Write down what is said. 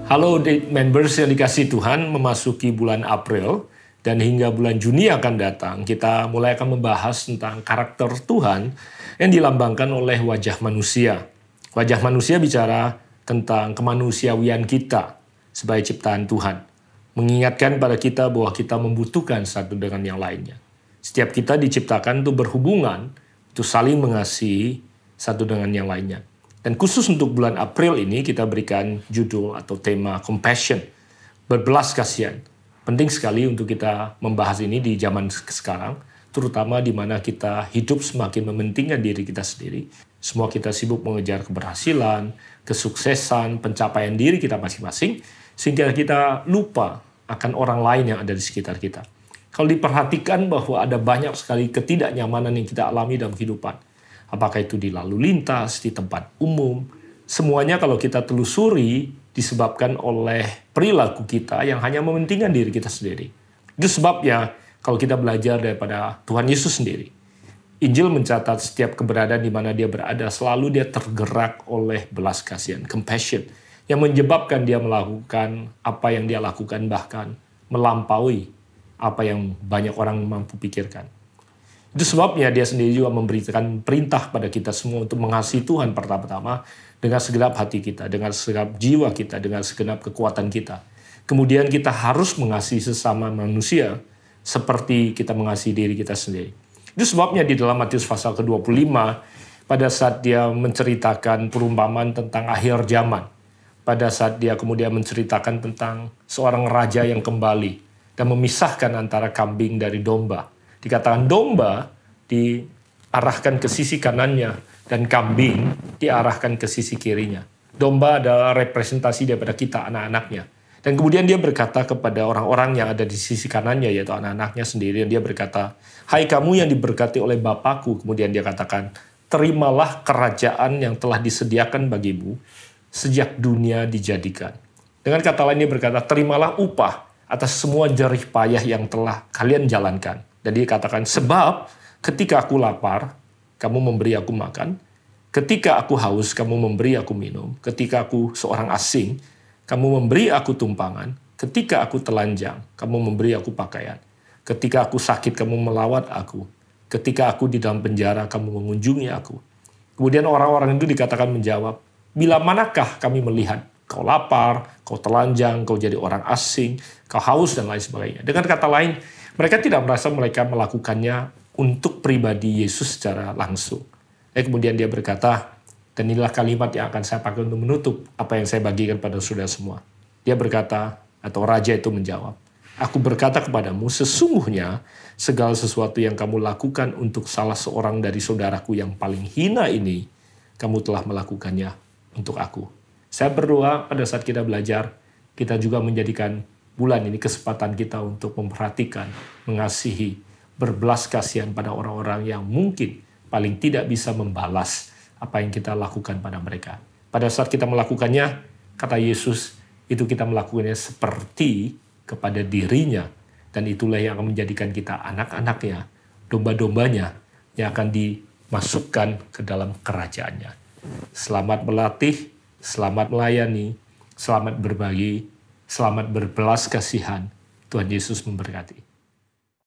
Halo members yang dikasih Tuhan, memasuki bulan April dan hingga bulan Juni akan datang, kita mulai akan membahas tentang karakter Tuhan yang dilambangkan oleh wajah manusia. Wajah manusia bicara tentang kemanusiawian kita sebagai ciptaan Tuhan. Mengingatkan pada kita bahwa kita membutuhkan satu dengan yang lainnya. Setiap kita diciptakan untuk berhubungan, untuk saling mengasihi satu dengan yang lainnya. Dan khusus untuk bulan April ini kita berikan judul atau tema compassion, berbelas kasihan. Penting sekali untuk kita membahas ini di zaman sekarang, terutama di mana kita hidup semakin mementingkan diri kita sendiri. Semua kita sibuk mengejar keberhasilan, kesuksesan, pencapaian diri kita masing-masing, sehingga kita lupa akan orang lain yang ada di sekitar kita. Kalau diperhatikan bahwa ada banyak sekali ketidaknyamanan yang kita alami dalam kehidupan, apakah itu di lalu lintas, di tempat umum, semuanya kalau kita telusuri disebabkan oleh perilaku kita yang hanya mementingkan diri kita sendiri. Itu sebabnya kalau kita belajar daripada Tuhan Yesus sendiri, Injil mencatat setiap keberadaan di mana dia berada, selalu dia tergerak oleh belas kasihan, compassion, yang menyebabkan dia melakukan apa yang dia lakukan, bahkan melampaui apa yang banyak orang mampu pikirkan. Itu sebabnya dia sendiri juga memberikan perintah pada kita semua untuk mengasihi Tuhan pertama-tama dengan segenap hati kita, dengan segenap jiwa kita, dengan segenap kekuatan kita. Kemudian kita harus mengasihi sesama manusia seperti kita mengasihi diri kita sendiri. Itu sebabnya di dalam Matius pasal ke-25, pada saat dia menceritakan perumpamaan tentang akhir zaman, pada saat dia kemudian menceritakan tentang seorang raja yang kembali dan memisahkan antara kambing dari domba. Dikatakan domba diarahkan ke sisi kanannya dan kambing diarahkan ke sisi kirinya. Domba adalah representasi daripada kita, anak-anaknya. Dan kemudian dia berkata kepada orang-orang yang ada di sisi kanannya, yaitu anak-anaknya sendiri. Dan dia berkata, hai kamu yang diberkati oleh Bapakku. Kemudian dia katakan, terimalah kerajaan yang telah disediakan bagimu sejak dunia dijadikan. Dengan kata lain dia berkata, terimalah upah atas semua jerih payah yang telah kalian jalankan. Dan dia katakan, sebab ketika aku lapar, kamu memberi aku makan. Ketika aku haus, kamu memberi aku minum. Ketika aku seorang asing, kamu memberi aku tumpangan. Ketika aku telanjang, kamu memberi aku pakaian. Ketika aku sakit, kamu melawat aku. Ketika aku di dalam penjara, kamu mengunjungi aku. Kemudian orang-orang itu dikatakan menjawab, bila manakah kami melihat kau lapar, kau telanjang, kau jadi orang asing, kau haus, dan lain sebagainya. Dengan kata lain, mereka tidak merasa mereka melakukannya untuk pribadi Yesus secara langsung. Kemudian dia berkata, dan inilah kalimat yang akan saya pakai untuk menutup apa yang saya bagikan pada saudara semua. Dia berkata, atau raja itu menjawab, aku berkata kepadamu, sesungguhnya segala sesuatu yang kamu lakukan untuk salah seorang dari saudaraku yang paling hina ini, kamu telah melakukannya untuk aku. Saya berdoa pada saat kita belajar, kita juga menjadikan bulan ini kesempatan kita untuk memperhatikan, mengasihi, berbelas kasihan pada orang-orang yang mungkin paling tidak bisa membalas apa yang kita lakukan pada mereka. Pada saat kita melakukannya, kata Yesus, itu kita melakukannya seperti kepada dirinya. Dan itulah yang akan menjadikan kita anak-anaknya, domba-dombanya yang akan dimasukkan ke dalam kerajaannya. Selamat melatih, selamat melayani, selamat berbagi, selamat berbelas kasihan. Tuhan Yesus memberkati.